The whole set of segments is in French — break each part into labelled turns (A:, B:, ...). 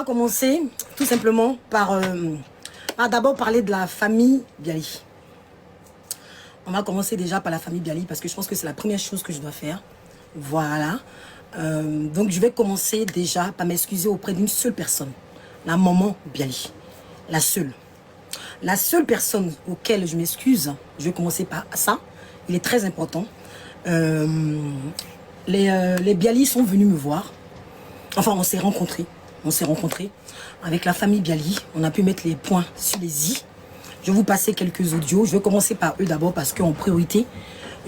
A: commencer tout simplement par d'abord parler de la famille Bialy. On va commencer déjà par la famille Bialy parce que je pense que c'est la première chose que je dois faire. Voilà. Donc je vais commencer déjà par m'excuser auprès d'une seule personne. La maman Bialy. La seule. La seule personne auquel je m'excuse, je vais commencer par ça. Il est très important. Les Bialy sont venus me voir. Enfin, on s'est rencontrés. On s'est rencontrés avec la famille Bialy. On a pu mettre les points sur les i. Je vais vous passer quelques audios. Je vais commencer par eux d'abord parce qu'en priorité,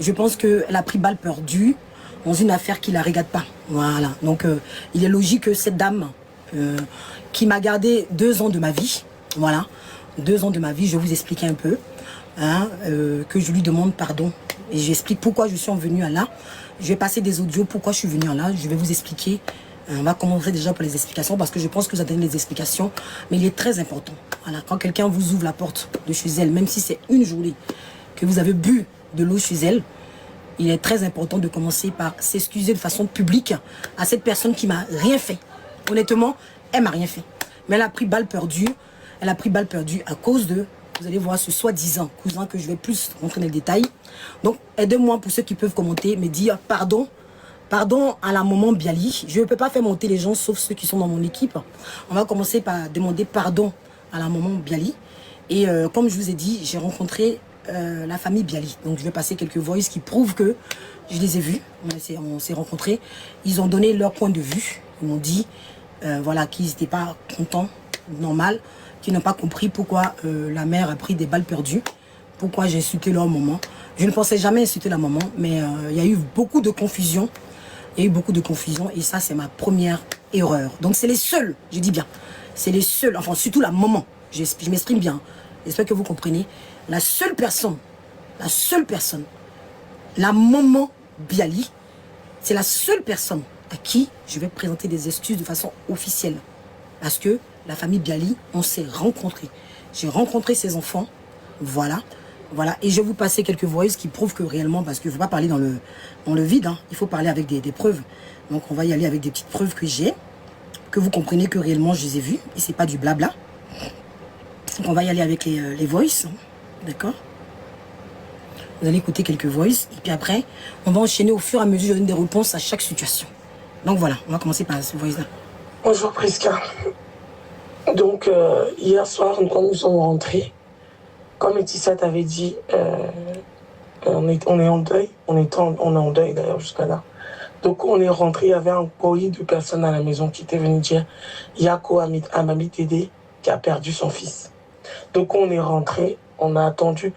A: je pense qu'elle a pris balle perdue dans une affaire qui ne la regarde pas. Voilà. Donc, il est logique que cette dame qui m'a gardé 2 ans de ma vie, voilà, 2 ans de ma vie, je vais vous expliquer un peu, hein, que je lui demande pardon. Et j'explique pourquoi je suis venue à là. Je vais passer des audios, pourquoi je suis venue à là. Je vais vous expliquer. On va commencer déjà par les explications parce que je pense que vous avez donné les explications. Mais il est très important. Voilà, quand quelqu'un vous ouvre la porte de chez elle, même si c'est une journée que vous avez bu de l'eau chez elle, il est très important de commencer par s'excuser de façon publique à cette personne qui m'a rien fait. Honnêtement, elle m'a rien fait. Mais elle a pris balle perdue. Elle a pris balle perdue à cause de, vous allez voir, ce soi-disant cousin que je vais plus rentrer dans le détail. Donc, aidez-moi pour ceux qui peuvent commenter, me dire pardon. Pardon à la maman Bialy. Je ne peux pas faire monter les gens sauf ceux qui sont dans mon équipe. On va commencer par demander pardon à la maman Bialy. Et comme je vous ai dit, j'ai rencontré la famille Bialy. Donc je vais passer quelques voices qui prouvent que je les ai vus. On s'est rencontrés. Ils ont donné leur point de vue. Ils m'ont dit voilà, qu'ils n'étaient pas contents, normal, qu'ils n'ont pas compris pourquoi la mère a pris des balles perdues. Pourquoi j'ai insulté leur maman. Je ne pensais jamais insulter la maman, mais il y a eu beaucoup de confusion. Il y a eu beaucoup de confusion et ça, c'est ma première erreur. Donc, c'est les seuls, je dis bien, c'est les seuls, enfin, surtout la maman. Je m'exprime bien. J'espère que vous comprenez. La seule personne, la maman Bialy, c'est la seule personne à qui je vais présenter des excuses de façon officielle. Parce que la famille Bialy, on s'est rencontrés. J'ai rencontré ses enfants, voilà. Voilà, et je vais vous passer quelques voices qui prouvent que réellement, parce qu'il ne faut pas parler dans le vide, hein, il faut parler avec des preuves. Donc on va y aller avec des petites preuves que j'ai, que vous comprenez que réellement je les ai vues, et c'est pas du blabla. Donc on va y aller avec les voices, d'accord? Vous allez écouter quelques voices, et puis après, on va enchaîner au fur et à mesure, je donne des réponses à chaque situation. Donc voilà, on va commencer par ce voice-là.
B: Bonjour Prisca. Donc hier soir, quand nous sommes rentrés, comme Laetitia t'avait dit, on est en deuil. On est en deuil d'ailleurs jusqu'à là. Donc on est rentré, il y avait un courrier de personnes à la maison qui étaient venues dire Yako Amami Tédé qui a perdu son fils. Donc on est rentré, on a attendu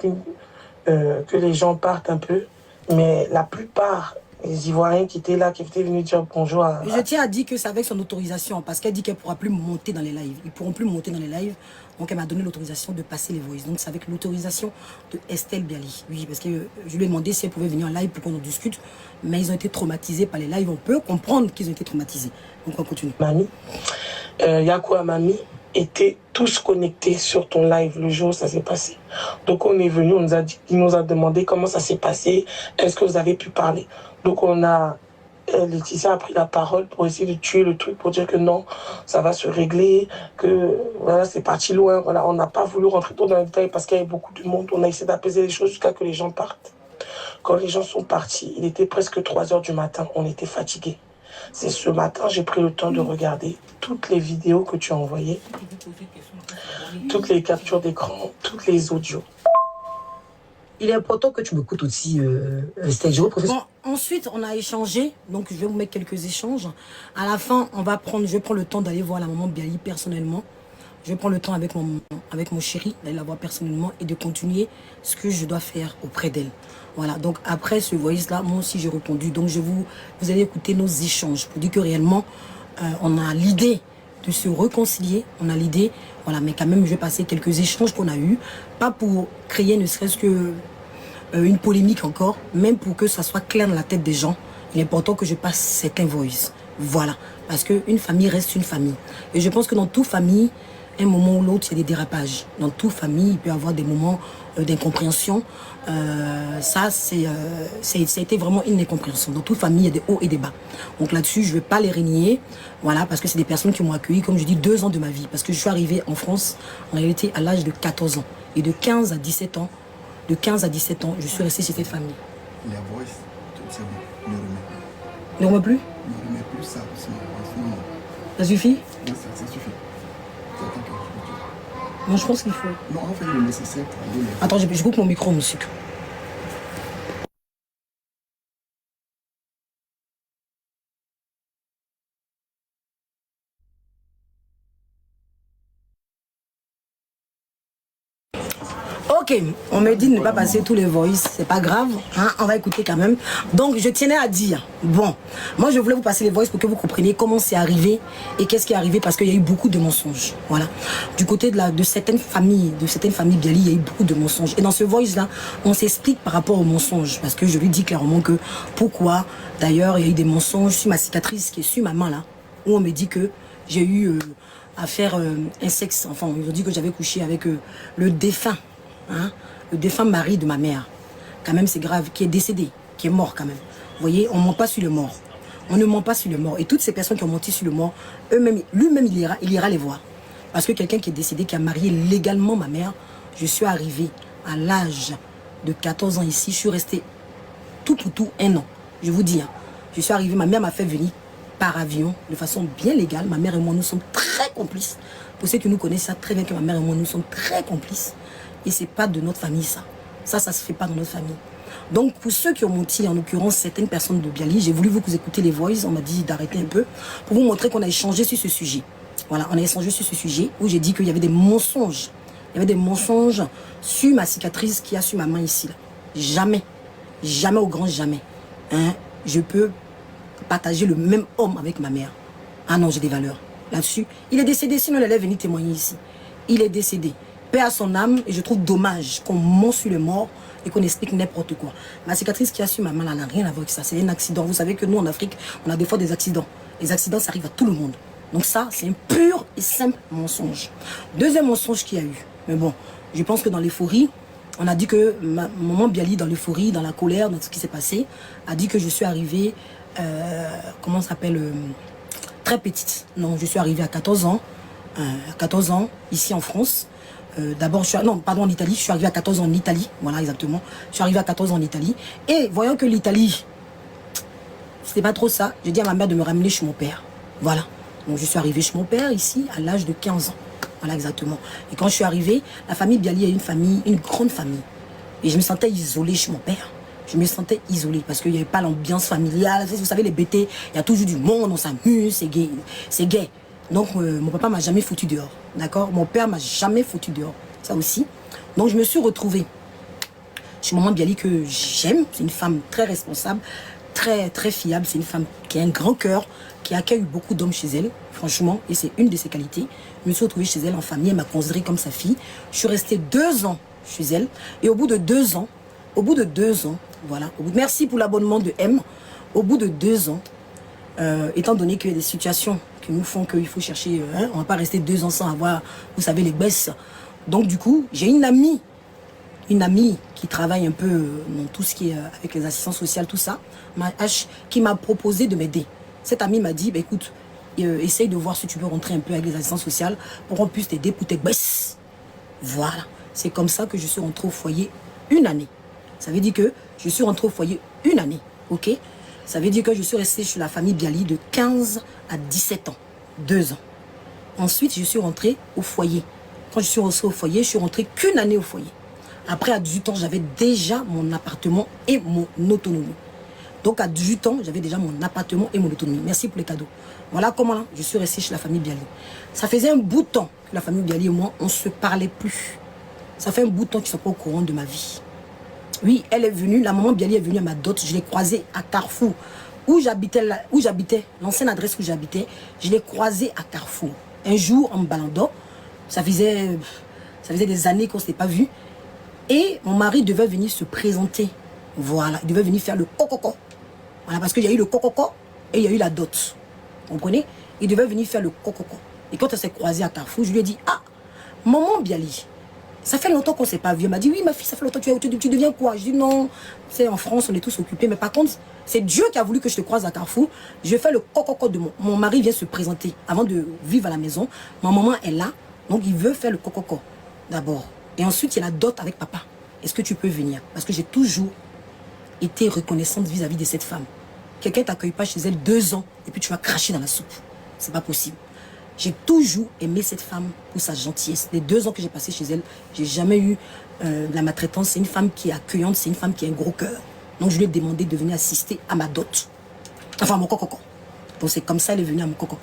B: que les gens partent un peu, mais la plupart les Ivoiriens qui étaient là, qui étaient venus dire bonjour à...
A: Je tiens à dire que c'est avec son autorisation, parce qu'elle dit qu'elle ne pourra plus monter dans les lives. Ils ne pourront plus monter dans les lives. Donc elle m'a donné l'autorisation de passer les voices. Donc c'est avec l'autorisation de Estelle Bialy. Oui, parce que je lui ai demandé si elle pouvait venir en live pour qu'on en discute. Mais ils ont été traumatisés par les lives. On peut comprendre qu'ils ont été traumatisés. Donc on continue.
B: Mamie, Yako Amami étaient tous connectés sur ton live le jour où ça s'est passé. Donc on est venu, il nous a demandé comment ça s'est passé, est-ce que vous avez pu parler. Donc Laetitia a pris la parole pour essayer de tuer le truc, pour dire que non, ça va se régler, que voilà, c'est parti loin. Voilà, on n'a pas voulu rentrer trop dans les détails parce qu'il y avait beaucoup de monde. On a essayé d'apaiser les choses jusqu'à ce que les gens partent. Quand les gens sont partis, il était presque 3 h du matin, on était fatigués. C'est ce matin, j'ai pris le temps de regarder toutes les vidéos que tu as envoyées, toutes les captures d'écran, toutes les audios.
A: Il est important que tu m'écoutes aussi, Estelle. Bon, ensuite, on a échangé. Donc, je vais vous mettre quelques échanges. À la fin, je vais prendre le temps d'aller voir la maman Bialy personnellement. Je vais prendre le temps avec mon chéri, d'aller la voir personnellement et de continuer ce que je dois faire auprès d'elle. Voilà, donc après ce voice-là, moi aussi j'ai répondu. Donc, vous allez écouter nos échanges pour dire que réellement, on a l'idée de se réconcilier. On a l'idée, voilà, mais quand même, je vais passer quelques échanges qu'on a eus. Pas pour créer ne serait-ce que une polémique encore, même pour que ça soit clair dans la tête des gens. Il est important que je passe certains voice. Voilà, parce qu'une famille reste une famille. Et je pense que dans toute famille, un moment ou l'autre, il y a des dérapages. Dans toute famille, il peut y avoir des moments d'incompréhension. Ça a été vraiment une incompréhension. Dans toute famille, il y a des hauts et des bas. Donc là-dessus, je ne vais pas les renier. Voilà, parce que c'est des personnes qui m'ont accueilli, comme je dis, 2 ans de ma vie. Parce que je suis arrivée en France, en réalité, à l'âge de 14 ans. Et de 15 à 17 ans, je suis restée chez cette famille.
C: La voix, tout c'est bon.
A: Ne remets plus?
C: Ne remets plus ça, en ce moment.
A: Ça suffit?
C: Oui, ça suffit.
A: Non, je pense qu'il faut.
C: Non, on fait le nécessaire pour aller.
A: Attends, je coupe mon micro, monsieur. Ok, on me dit de ne pas passer tous les voices, c'est pas grave, hein, on va écouter quand même. Donc je tenais à dire, bon, moi je voulais vous passer les voices pour que vous compreniez comment c'est arrivé et qu'est-ce qui est arrivé parce qu'il y a eu beaucoup de mensonges, voilà. Du côté de certaines familles Bialy, il y a eu beaucoup de mensonges. Et dans ce voice là, on s'explique par rapport aux mensonges parce que je lui dis clairement que pourquoi, d'ailleurs il y a eu des mensonges sur ma cicatrice qui est sur ma main là, où on me dit que j'ai eu à faire un sexe, enfin ils ont dit que j'avais couché avec le défunt. Hein, le défunt mari de ma mère, quand même c'est grave, qui est décédé, qui est mort quand même. Vous voyez, on ne ment pas sur le mort. On ne ment pas sur le mort. Et toutes ces personnes qui ont menti sur le mort, eux-mêmes, lui-même il ira les voir. Parce que quelqu'un qui est décédé, qui a marié légalement ma mère, je suis arrivée à l'âge de 14 ans ici, je suis restée tout pour tout 1 an. Je vous dis, hein, je suis arrivée, ma mère m'a fait venir par avion, de façon bien légale. Ma mère et moi, nous sommes très complices. Pour ceux qui nous connaissent, ça très bien que ma mère et moi, nous sommes très complices. Et c'est pas de notre famille, ça. Ça se fait pas dans notre famille. Donc, pour ceux qui ont menti, en l'occurrence, certaines personnes de Bialy, j'ai voulu vous écouter les voices, on m'a dit d'arrêter un peu, pour vous montrer qu'on a échangé sur ce sujet. Voilà, on a échangé sur ce sujet, où j'ai dit qu'il y avait des mensonges. Il y avait des mensonges sur ma cicatrice qui a sur ma main ici. Là. Jamais, jamais au grand jamais, hein, je peux partager le même homme avec ma mère. Ah non, j'ai des valeurs là-dessus. Il est décédé, sinon il allait venir témoigner ici. Il est décédé. Paix à son âme, et je trouve dommage qu'on ment sur le mort et qu'on explique n'importe quoi. Ma cicatrice qui a sur ma main, elle n'a rien à voir avec ça. C'est un accident. Vous savez que nous, en Afrique, on a des fois des accidents. Les accidents, ça arrive à tout le monde. Donc ça, c'est un pur et simple mensonge. Deuxième mensonge qu'il y a eu. Mais bon, je pense que dans l'euphorie, on a dit que maman Bialy, dans l'euphorie, dans la colère, dans ce qui s'est passé, a dit que je suis arrivée, comment ça s'appelle, très petite. Non, je suis arrivée à 14 ans, ici en France. D'abord, en Italie. Je suis arrivée à 14 ans en Italie. Voilà, exactement. Je suis arrivée à 14 ans en Italie. Et voyant que l'Italie, c'était pas trop ça, j'ai dit à ma mère de me ramener chez mon père. Voilà. Donc, je suis arrivée chez mon père ici à l'âge de 15 ans. Voilà, exactement. Et quand je suis arrivée, la famille Bialy est une grande famille. Et je me sentais isolée chez mon père. Je me sentais isolée parce qu'il n'y avait pas l'ambiance familiale. Vous savez, les BT, il y a toujours du monde, on s'amuse, c'est gay. C'est gay. Donc, mon papa m'a jamais foutu dehors. D'accord? Mon père m'a jamais foutu dehors. Ça aussi. Donc, je me suis retrouvée chez maman Bialy que j'aime. C'est une femme très responsable, très, très fiable. C'est une femme qui a un grand cœur, qui accueille beaucoup d'hommes chez elle, franchement. Et c'est une de ses qualités. Je me suis retrouvée chez elle en famille. Elle m'a considérée comme sa fille. Je suis restée 2 ans chez elle. Et au bout de 2 ans, voilà. Merci pour l'abonnement de M. Au bout de 2 ans, étant donné qu'il y a des situations qui nous font qu'il faut chercher, on ne va pas rester 2 ans sans avoir, vous savez, les baisses. Donc du coup, j'ai une amie qui travaille un peu dans tout ce qui est avec les assistants sociaux, tout ça, qui m'a proposé de m'aider. Cette amie m'a dit, bah, écoute, essaye de voir si tu peux rentrer un peu avec les assistants sociaux pour qu'on puisse t'aider pour tes baisses. Voilà. C'est comme ça que je suis rentrée au foyer 1 année. Ça veut dire que je suis rentrée au foyer 1 année, ok? Ça veut dire que je suis restée chez la famille Bialy de 15 à 17 ans, 2 ans. Ensuite, je suis rentrée au foyer. Quand je suis rentrée au foyer, je suis rentrée qu'1 année au foyer. Après, à 18 ans, j'avais déjà mon appartement et mon autonomie. Donc, à 18 ans, j'avais déjà mon appartement et mon autonomie. Merci pour les cadeaux. Voilà comment là, je suis restée chez la famille Bialy. Ça faisait un bout de temps que la famille Bialy et moi, on ne se parlait plus. Ça fait un bout de temps qu'ils ne sont pas au courant de ma vie. Oui, elle est venue, la maman Bialy est venue à ma dot, je l'ai croisée à Carrefour, où j'habitais, l'ancienne adresse où j'habitais, je l'ai croisée à Carrefour. Un jour, en me baladant, ça faisait des années qu'on ne s'était pas vu, et mon mari devait venir se présenter. Voilà, il devait venir faire le cococo. Voilà, parce qu'il y a eu le cococo et il y a eu la dot. Vous comprenez? Il devait venir faire le cococo. Et quand on s'est croisé à Carrefour, je lui ai dit, ah, Maman Bialy, ça fait longtemps qu'on ne s'est pas vu. Elle m'a dit, oui, ma fille, ça fait longtemps que tu deviens quoi? Je dis, non, c'est en France, on est tous occupés. Mais par contre, c'est Dieu qui a voulu que je te croise à Carrefour. Je fais le coco de mon mari vient se présenter avant de vivre à la maison. Ma maman est là, donc il veut faire le coco d'abord. Et ensuite, il y a la dot avec papa. Est-ce que tu peux venir? Parce que j'ai toujours été reconnaissante vis-à-vis de cette femme. Quelqu'un ne t'accueille pas chez elle 2 ans et puis tu vas cracher dans la soupe. C'est pas possible. J'ai toujours aimé cette femme pour sa gentillesse. Les 2 ans que j'ai passé chez elle, j'ai jamais eu de la maltraitance. C'est une femme qui est accueillante, c'est une femme qui a un gros cœur. Donc je lui ai demandé de venir assister à ma dot. Enfin, à mon coco. Donc c'est comme ça qu'elle est venue à mon coco.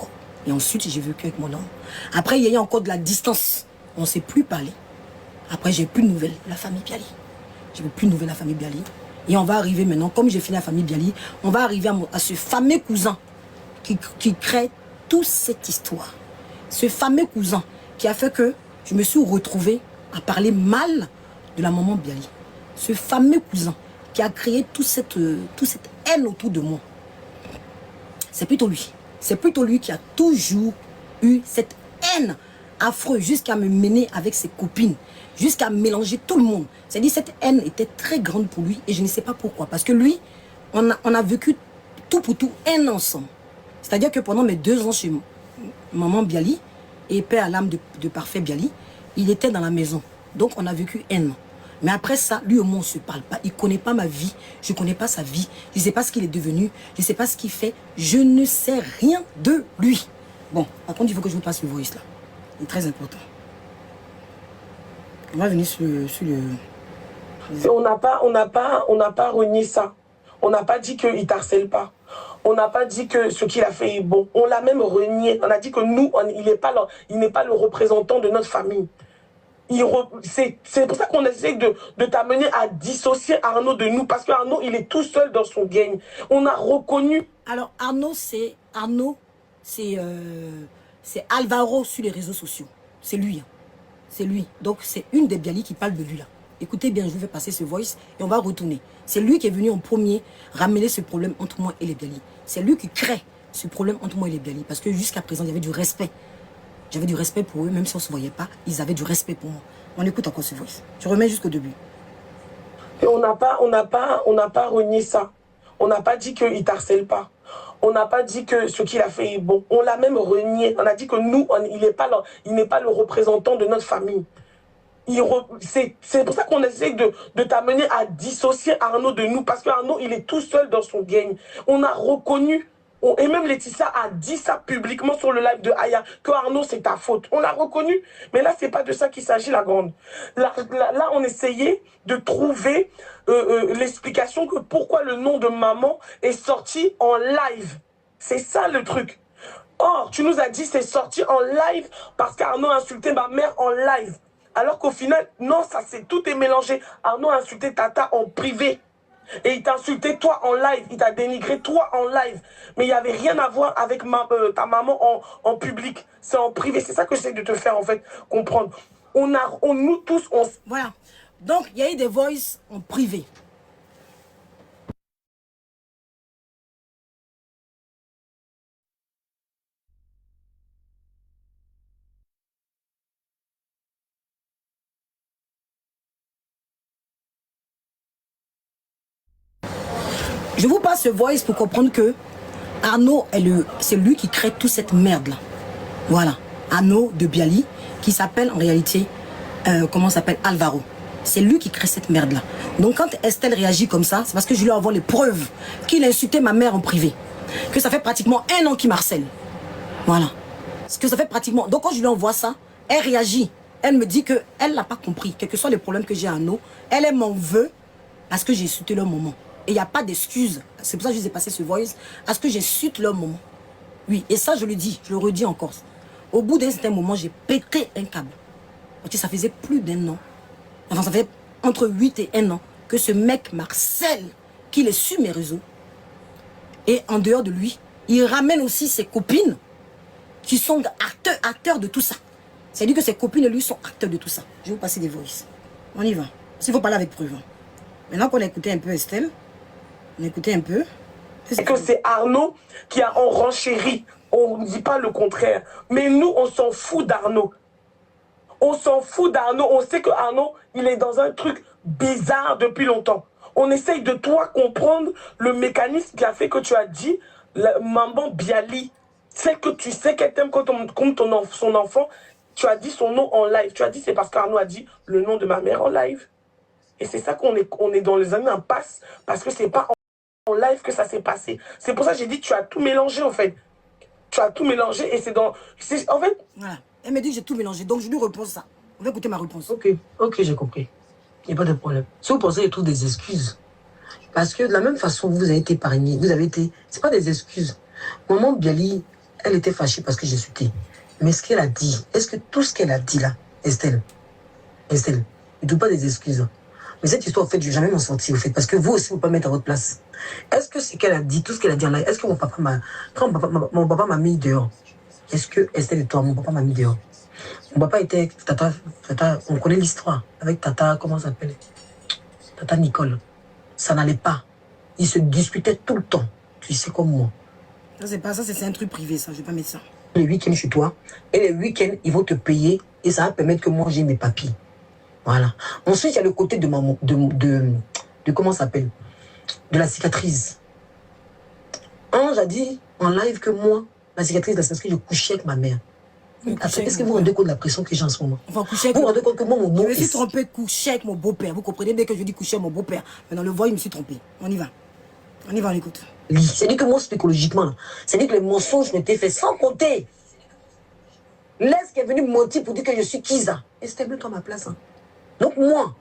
A: Et ensuite, j'ai vécu avec mon homme. Après, il y a eu encore de la distance. On ne s'est plus parlé. Après, j'ai plus de nouvelles de la famille Bialy. Je n'ai plus de nouvelles de la famille Bialy. Et on va arriver maintenant, comme j'ai fini la famille Bialy, on va arriver à ce fameux cousin qui crée toute cette histoire. Ce fameux cousin qui a fait que je me suis retrouvée à parler mal de la maman Bialy. Ce fameux cousin qui a créé toute cette haine autour de moi. C'est plutôt lui. C'est plutôt lui qui a toujours eu cette haine affreuse jusqu'à me mener avec ses copines, jusqu'à mélanger tout le monde. C'est-à-dire cette haine était très grande pour lui et je ne sais pas pourquoi. Parce que lui, on a vécu tout pour tout un an ensemble. C'est-à-dire que pendant mes 2 ans chez maman Bialy et père à l'âme de parfait Bialy, il était dans la maison. Donc on a vécu un an. Mais après ça, lui au moins on ne se parle pas. Il ne connaît pas ma vie, je ne connais pas sa vie, je ne sais pas ce qu'il est devenu, je ne sais pas ce qu'il fait, je ne sais rien de lui. Bon, par contre, il faut que je vous passe le voice là. C'est très important. On va venir sur le...
B: On n'a pas renié ça. On n'a pas dit qu'il ne t'harcèle pas. On n'a pas dit que ce qu'il a fait est bon. On l'a même renié. On a dit que nous, il n'est pas le représentant de notre famille. C'est pour ça qu'on essaie de t'amener à dissocier Arnaud de nous. Parce qu'Arnaud, il est tout seul dans son game. On a reconnu...
A: Alors Arnaud, c'est Alvaro sur les réseaux sociaux. C'est lui. Hein. C'est lui. Donc c'est une des Bialy qui parle de lui là. Écoutez bien, je vous fais passer ce voice et on va retourner. C'est lui qui est venu en premier ramener ce problème entre moi et les Bialy. C'est lui qui crée ce problème entre moi et les Bialy. Parce que jusqu'à présent, il y avait du respect. J'avais du respect pour eux, même si on ne se voyait pas, ils avaient du respect pour moi. On écoute encore ce voice. Je remets jusqu'au début.
B: Et on n'a pas renié ça. On n'a pas dit qu'il ne t'harcèle pas. On n'a pas dit que ce qu'il a fait est bon. On l'a même renié. On a dit que nous, il n'est pas le représentant de notre famille. C'est pour ça qu'on essaie de t'amener à dissocier Arnaud de nous. Parce qu'Arnaud, il est tout seul dans son game. On a reconnu, et même Laetitia a dit ça publiquement sur le live de Aya, que Arnaud, c'est ta faute. On l'a reconnu. Mais là, c'est pas de ça qu'il s'agit, la grande. Là, on essayait de trouver l'explication que pourquoi le nom de maman est sorti en live. C'est ça le truc. Or, tu nous as dit c'est sorti en live parce qu'Arnaud a insulté ma mère en live. Alors qu'au final, non, tout est mélangé. Arnaud a insulté Tata en privé. Et il t'a insulté toi en live. Il t'a dénigré toi en live. Mais il n'y avait rien à voir avec ta maman en public. C'est en privé. C'est ça que j'essaie de te faire en fait comprendre. Nous tous,
A: Voilà. Donc, il y a eu des voices en privé. Je vous passe ce voice pour comprendre que Arnaud, c'est lui qui crée toute cette merde-là. Voilà. Arnaud de Bialy, qui s'appelle en réalité, comment s'appelle Alvaro. C'est lui qui crée cette merde-là. Donc quand Estelle réagit comme ça, c'est parce que je lui envoie les preuves qu'il a insulté ma mère en privé. Que ça fait pratiquement 1 an qu'il m'harcèle. Voilà. Parce que ça fait pratiquement... Donc quand je lui envoie ça, elle réagit. Elle me dit qu'elle n'a pas compris. Quels que soient les problèmes que j'ai à Arnaud, elle m'en veut parce que j'ai insulté leur maman. Et il n'y a pas d'excuse. C'est pour ça que je vous ai passé ce voice. À ce que j'insulte leur maman. Oui, et ça je le dis, je le redis encore. Au bout d'un certain moment, j'ai pété un câble. Parce que ça faisait plus d'1 an. Enfin, ça fait entre 8 et 1 an que ce mec m'harcèle, qu'il est sur mes réseaux. Et en dehors de lui, il ramène aussi ses copines qui sont acteurs de tout ça. C'est-à-dire que ses copines, lui, sont acteurs de tout ça. Je vais vous passer des voices. On y va. S'il faut parler avec preuve. Maintenant qu'on a écouté un peu Estelle, on a écouté un peu.
B: C'est que c'est Arnaud qui a enrenchéri. On ne dit pas le contraire. Mais nous, on s'en fout d'Arnaud. On s'en fout d'Arnaud. On sait que Arnaud, il est dans un truc bizarre depuis longtemps. On essaye de toi comprendre le mécanisme qui a fait que tu as dit Maman Bialy. C'est que tu sais qu'elle t'aime comme son enfant. Tu as dit son nom en live. Tu as dit c'est parce qu'Arnaud a dit le nom de ma mère en live. Et c'est ça qu'on est dans les années impasse parce que c'est pas en live que ça s'est passé. C'est pour ça que j'ai dit tu as tout mélangé en fait. Tu as tout mélangé et c'est dans... En fait...
A: Voilà. Elle me dit que j'ai tout mélangé. Donc je lui réponds ça. On va écouter ma réponse.
D: Ok, j'ai compris. Il n'y a pas de problème. Si vous pensez que je trouve des excuses, parce que de la même façon, vous avez été épargné, vous avez été... C'est pas des excuses. Maman Bialy, elle était fâchée parce que j'ai sauté. Mais ce qu'elle a dit, est-ce que tout ce qu'elle a dit là, Estelle, ne trouve pas des excuses. Hein. Mais cette histoire, en fait, je ne vais jamais m'en sortir, au fait, parce que vous aussi, vous ne pouvez pas mettre à votre place. Est-ce que ce qu'elle a dit, tout ce qu'elle a dit en live, est-ce que mon papa m'a... Quand mon papa m'a mis dehors, est-ce que Estelle et toi, mon papa m'a mis dehors? Mon papa était Tata, on connaît l'histoire, avec Tata, comment ça s'appelle? Tata Nicole. Ça n'allait pas. Ils se disputaient tout le temps. Tu sais comme moi.
A: Ça, c'est pas ça, c'est un truc privé, ça. Je ne vais pas mettre ça.
D: Les week-ends chez toi, et les week-ends, ils vont te payer, et ça va permettre que moi, j'ai mes papiers. Voilà. Ensuite, il y a le côté de comment ça s'appelle? De la cicatrice. Ange a dit en live que moi, la cicatrice, c'est parce que je couchais avec ma mère. Est-ce que vous vous rendez compte de la pression que j'ai en ce moment?
A: Enfin, coucher avec...
D: Vous vous rendez compte que moi, mon nom...
A: Je me suis trompé, coucher avec mon beau-père. Vous comprenez bien que je dis coucher avec mon beau-père. Mais dans le voix, je me suis trompé. On y va. On écoute.
D: C'est-à-dire que moi, psychologiquement, c'est-à-dire que les mensonges m'étaient faits sans compter. Laisse qui est venu me mentir pour dire que je suis Kiza. Et c'était bien toi ma place. Hein. Donc moi,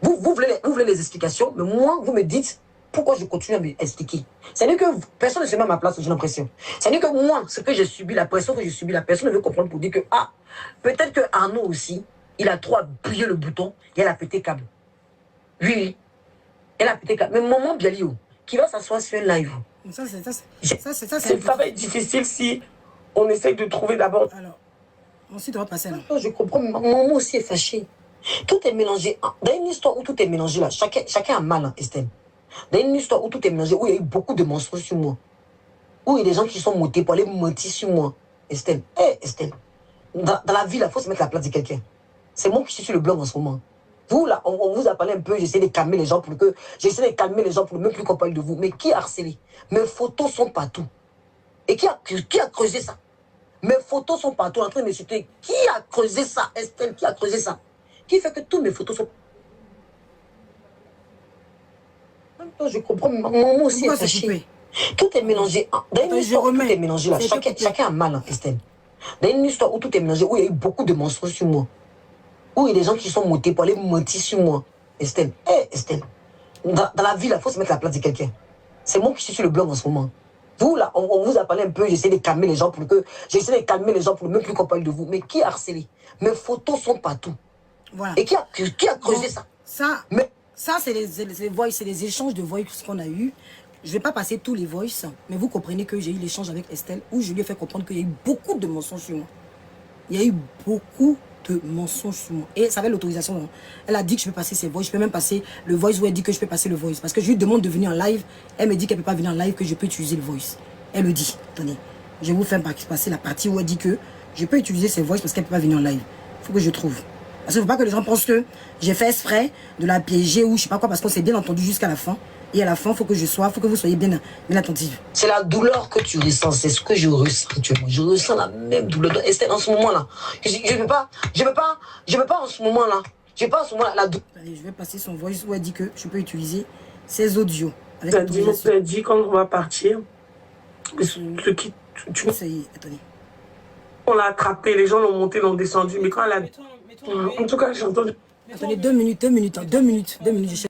D: vous voulez les explications, mais moi, vous me dites pourquoi je continue à m'expliquer. C'est-à-dire que personne ne se met à ma place, j'ai l'impression. C'est-à-dire que moi, ce que j'ai subi, la pression que j'ai subi, la personne ne veut comprendre pour dire que, ah, peut-être que Arnaud aussi, il a trop appuyé le bouton et elle a pété câble. Oui, elle a pété câble. Mais maman Bialy, qui va s'asseoir sur un live.
A: Ça
B: va être difficile si on essaye de trouver d'abord.
A: Alors, ensuite, on va passer là.
D: Je comprends, maman aussi est fâchée. Tout est mélangé. Dans une histoire où tout est mélangé, là, chacun a mal, hein, Estelle. Dans une histoire où tout est mélangé, où il y a eu beaucoup de mensonges sur moi, où il y a des gens qui sont montés pour aller mentir sur moi, Estelle. Estelle, dans la vie, il faut se mettre à la place de quelqu'un. C'est moi qui suis sur le blog en ce moment. Vous, là, on vous a parlé un peu, j'essaie de calmer les gens pour ne même plus qu'on parle de vous. Mais qui a harcelé? Mes photos sont partout. Et qui a creusé ça? Mes photos sont partout en train de me citer. Qui a creusé ça, Estelle? Qui a creusé ça? Qui fait que toutes mes photos sont... En même temps, je comprends, maman aussi est fâchée. Tout est mélangé. Dans une histoire où tout est mélangé, là, chacun a mal, hein, Estelle. Dans une histoire où tout est mélangé, où il y a eu beaucoup de mensonges sur moi, où il y a des gens qui sont montés pour aller mentir sur moi, Estelle. Estelle, dans la vie, il faut se mettre à la place de quelqu'un. C'est moi qui suis sur le blog en ce moment. Vous, là, on vous a parlé un peu, j'essaie de calmer les gens pour ne même plus qu'on parle de vous. Mais qui a harcelé? Mes photos sont partout.
A: Voilà.
D: Et qui a creusé ça?
A: Ça, c'est les voices, c'est les échanges de voice qu'on a eu. Je ne vais pas passer tous les voices, mais vous comprenez que j'ai eu l'échange avec Estelle où je lui ai fait comprendre qu'il y a eu beaucoup de mensonges sur moi. Il y a eu beaucoup de mensonges sur moi. Et ça avait l'autorisation. Hein. Elle a dit que je peux passer ses voices. Je peux même passer le voice où elle dit que je peux passer le voice. Parce que je lui demande de venir en live. Elle me dit qu'elle ne peut pas venir en live, que je peux utiliser le voice. Elle le dit. Attendez, je vais vous faire passer la partie où elle dit que je peux utiliser ses voices parce qu'elle ne peut pas venir en live. Il faut que je trouve. Parce qu'il ne faut pas que les gens pensent que j'ai fait exprès de la piéger ou je ne sais pas quoi, parce qu'on s'est bien entendu jusqu'à la fin. Et à la fin, il faut que vous soyez bien attentifs.
D: C'est la douleur que tu ressens, c'est ce que je ressens actuellement. Je ressens la même douleur. Estelle, en ce moment-là, je ne peux pas en ce moment-là. Je ne peux pas en ce moment-là.
A: Allez, je vais passer son voice où elle dit que je peux utiliser ses audios.
B: Tu as dit quand on va partir.
A: Ça y est, attendez.
B: On l'a attrapé, les gens l'ont monté, l'ont descendu. Mais quand elle a... En tout cas, j'ai entendu.
A: Attendez, 2 minutes.